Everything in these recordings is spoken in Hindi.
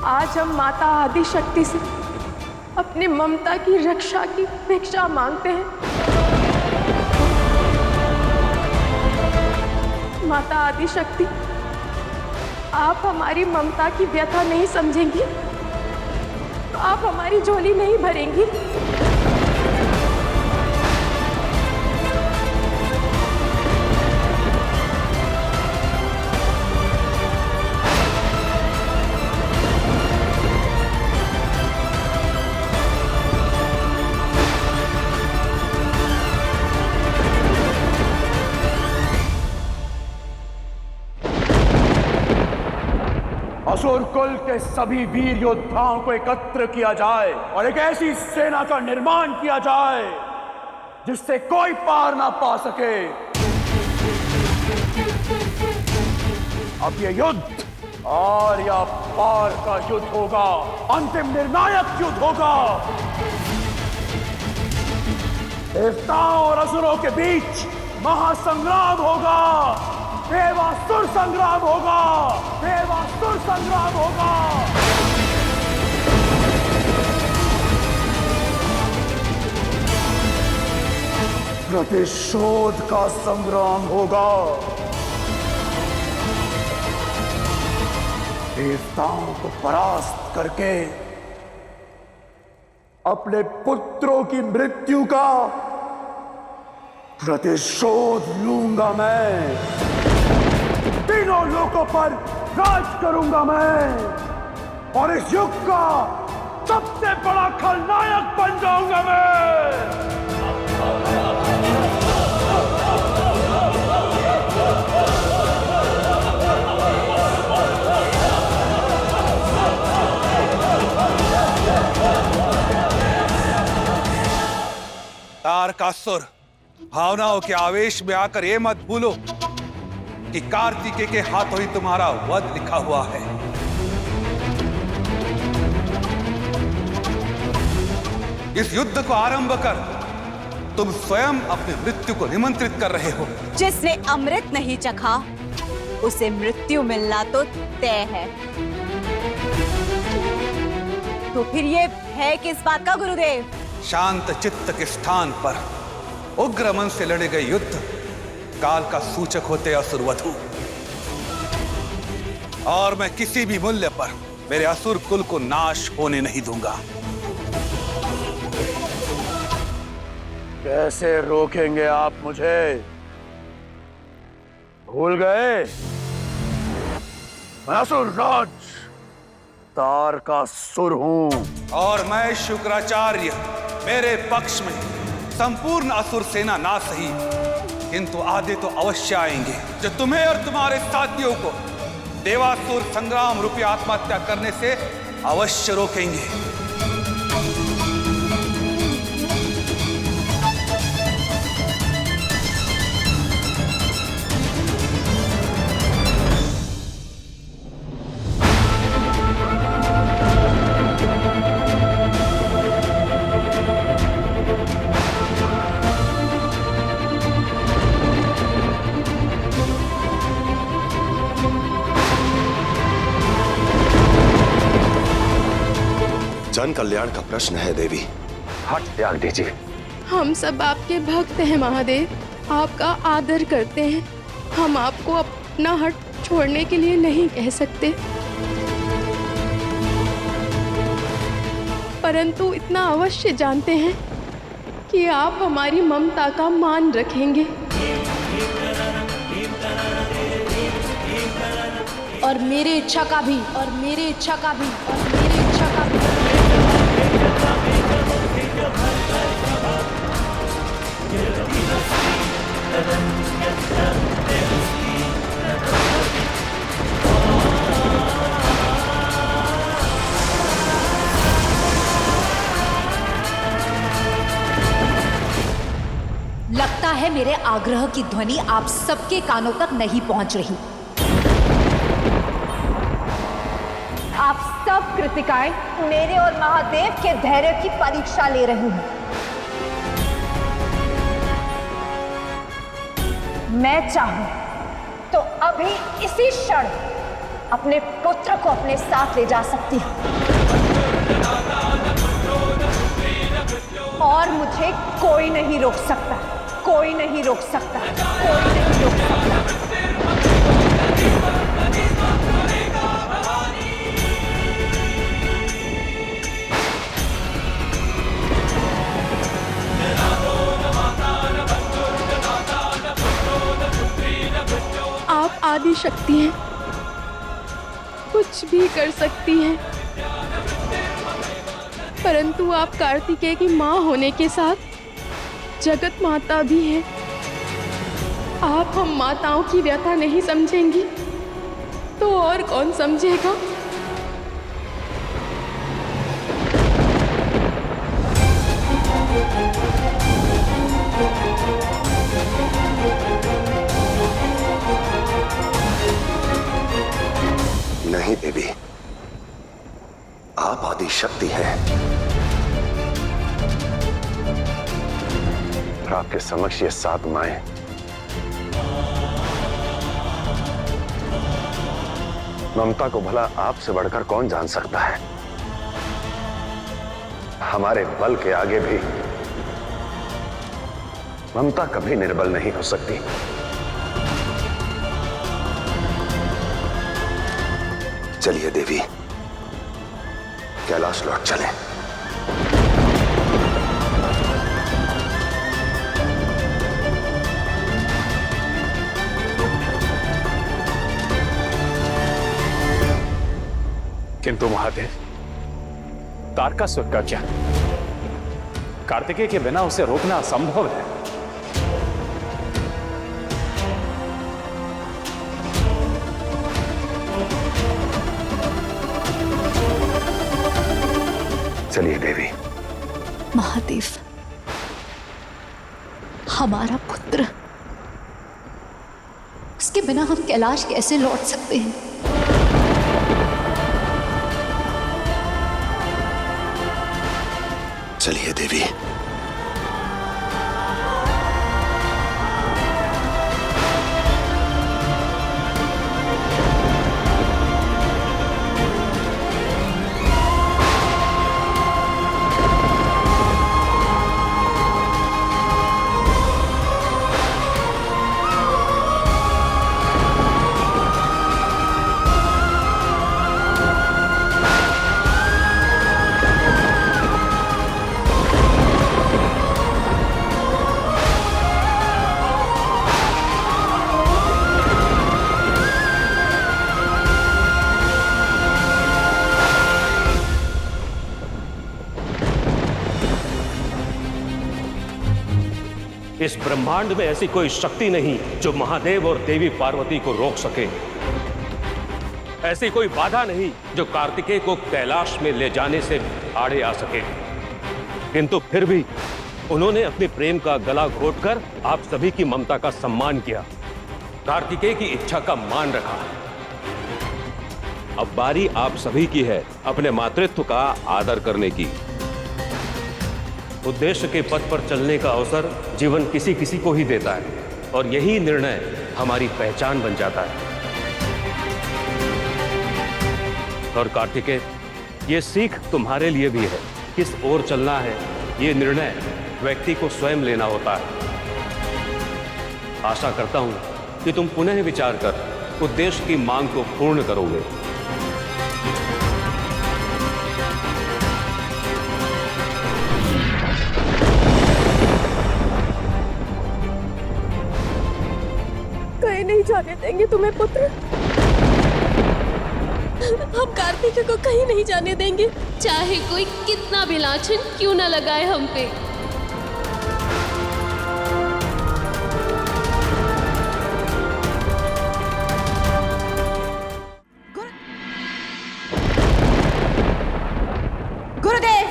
आज हम माता आदिशक्ति से अपनी ममता की रक्षा की भिक्षा मांगते हैं। माता आदिशक्ति, आप हमारी ममता की व्यथा नहीं समझेंगी तो आप हमारी झोली नहीं भरेंगी। असुर कुल के सभी वीर योद्धाओं को एकत्र किया जाए और एक ऐसी सेना का निर्माण किया जाए जिससे कोई पार ना पा सके। अब ये युद्ध और या पार का युद्ध होगा, अंतिम निर्णायक युद्ध होगा। देवताओं और असुरों के बीच महासंग्राम होगा, देवासुर संग्राम होगा, देवासुर संग्राम होगा। प्रतिशोध का संग्राम होगा। देवताओं को परास्त करके अपने पुत्रों की मृत्यु का प्रतिशोध लूंगा मैं। तीनों लोकों पर राज करूंगा मैं और इस युग का सबसे बड़ा खलनायक बन जाऊंगा मैं। तारकासुर, भावनाओं के आवेश में आकर ये मत भूलो कि कार्तिकेय के हाथों ही तुम्हारा वध लिखा हुआ है। इस युद्ध को आरंभ कर तुम स्वयं अपनी मृत्यु को निमंत्रित कर रहे हो। जिसने अमृत नहीं चखा उसे मृत्यु मिलना तो तय है। तो फिर ये है किस बात का गुरुदेव? शांत चित्त के स्थान पर उग्र मन से लड़े गए युद्ध काल का सूचक होते असुरवधु, और मैं किसी भी मूल्य पर मेरे असुर कुल को नाश होने नहीं दूंगा। कैसे रोकेंगे आप मुझे? भूल गए? मैं असुरराज तारकासुर हूं और मैं शुक्राचार्य। मेरे पक्ष में संपूर्ण असुर सेना ना सही किंतु आधे तो अवश्य आएंगे जो तुम्हें और तुम्हारे साथियों को देवासुर संग्राम रूपी आत्महत्या करने से अवश्य रोकेंगे। जन कल्याण का प्रश्न है देवी। हट त्याग दीजिए। हम सब आपके भक्त हैं महादेव, आपका आदर करते हैं। हम आपको अपना हट छोड़ने के लिए नहीं कह सकते, परंतु इतना अवश्य जानते हैं कि आप हमारी ममता का मान रखेंगे। और मेरी इच्छा का भी, और मेरी इच्छा का भी, और मेरी इच्छा का भी। लगता है मेरे आग्रह की ध्वनि आप सबके कानों तक नहीं पहुंच रही। आप सब कृतिकाएं मेरे और महादेव के धैर्य की परीक्षा ले रही हैं। मैं चाहूं अभी इसी क्षण अपने पुत्र को अपने साथ ले जा सकती हूँ और मुझे कोई नहीं रोक सकता, कोई नहीं रोक सकता, कोई नहीं रोक सकता। आप आदि शक्ति हैं, कुछ भी कर सकती हैं, परंतु आप कार्तिकेय की मां होने के साथ जगत माता भी हैं। आप हम माताओं की व्यथा नहीं समझेंगी तो और कौन समझेगा? नहीं देवी, आप आदि शक्ति हैं और आपके समक्ष ये 7 माएं ममता को भला आपसे बढ़कर कौन जान सकता है। हमारे बल के आगे भी ममता कभी निर्बल नहीं हो सकती। चलिए देवी, कैलाश लौट चलें। किंतु महादेव, तारकासुर का क्या? कार्तिकेय के बिना उसे रोकना असंभव है। चलिए देवी। महादेव, हमारा पुत्र, उसके बिना हम कैलाश कैसे लौट सकते हैं? चलिए देवी। इस ब्रह्मांड में ऐसी कोई शक्ति नहीं जो महादेव और देवी पार्वती को रोक सके। ऐसी कोई बाधा नहीं जो कार्तिकेय को कैलाश में ले जाने से आड़े आ सके। किंतु फिर भी उन्होंने अपने प्रेम का गला घोटकर आप सभी की ममता का सम्मान किया, कार्तिकेय की इच्छा का मान रखा। अब बारी आप सभी की है अपने मातृत्व का आदर करने की। उद्देश्य के पथ पर चलने का अवसर जीवन किसी किसी को ही देता है और यही निर्णय हमारी पहचान बन जाता है। और कार्तिकेय, ये सीख तुम्हारे लिए भी है। किस ओर चलना है ये निर्णय व्यक्ति को स्वयं लेना होता है। आशा करता हूं कि तुम पुनः विचार कर उद्देश्य की मांग को पूर्ण करोगे। कहीं नहीं जाने देंगे तुम्हें पुत्र। हम कार्तिकेय को कहीं नहीं जाने देंगे, चाहे कोई कितना भी लांछन क्यों न लगाए हम पे। गुरुदेव,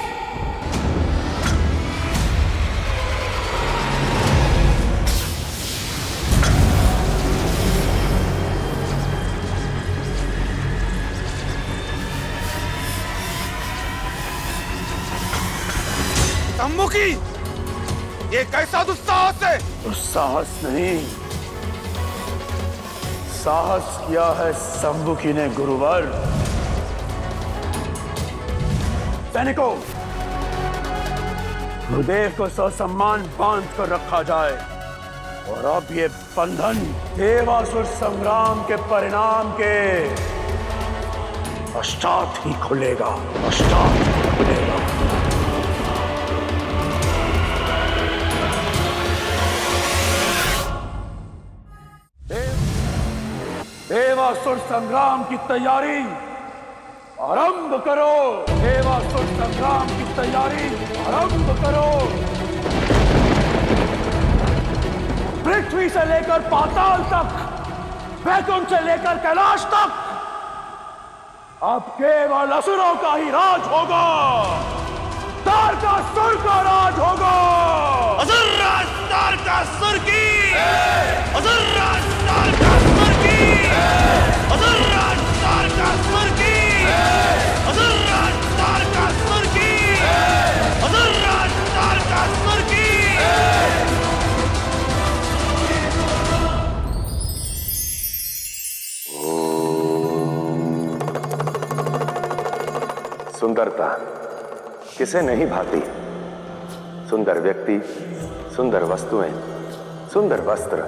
सम्मुखी, ये कैसा दुस्साहस है? दुस्साहस नहीं, साहस किया है संमुखी ने गुरुवर। सैनिकों, गुरुदेव को ससम्मान बांध कर रखा जाए और अब ये बंधन देवासुर संग्राम के परिणाम के पश्चात ही खुलेगा, पश्चात ही खुलेगा। देवासुर संग्राम की तैयारी आरंभ करो। देवासुर संग्राम की तैयारी आरंभ करो। पृथ्वी से लेकर पाताल तक, वैकुंठ से लेकर कैलाश तक अब केवल असुरों का ही राज होगा। तारकासुर का राज होगा। असुर राज तारकासुर की, असुर राज तारकासुर की, असुर राज तारकासुर की, असुर राज तारकासुर की, असुर राज तारकासुर की। सुंदरता किसे नहीं भाती। सुंदर व्यक्ति, सुंदर वस्तुएं, सुंदर वस्त्र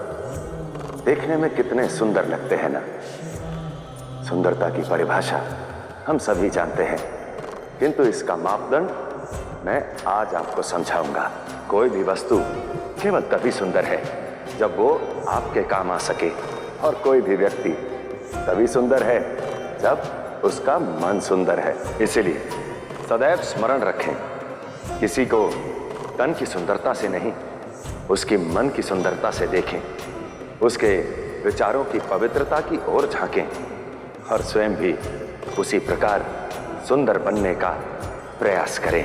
देखने में कितने सुंदर लगते हैं ना। सुंदरता की परिभाषा हम सभी जानते हैं, किंतु इसका मापदंड मैं आज आपको समझाऊंगा। कोई भी वस्तु केवल तभी सुंदर है जब वो आपके काम आ सके, और कोई भी व्यक्ति तभी सुंदर है जब उसका मन सुंदर है। इसलिए सदैव स्मरण रखें, किसी को तन की सुंदरता से नहीं, उसकी मन की सुंदरता से देखें, उसके विचारों की पवित्रता की ओर झांकें और स्वयं भी उसी प्रकार सुंदर बनने का प्रयास करें।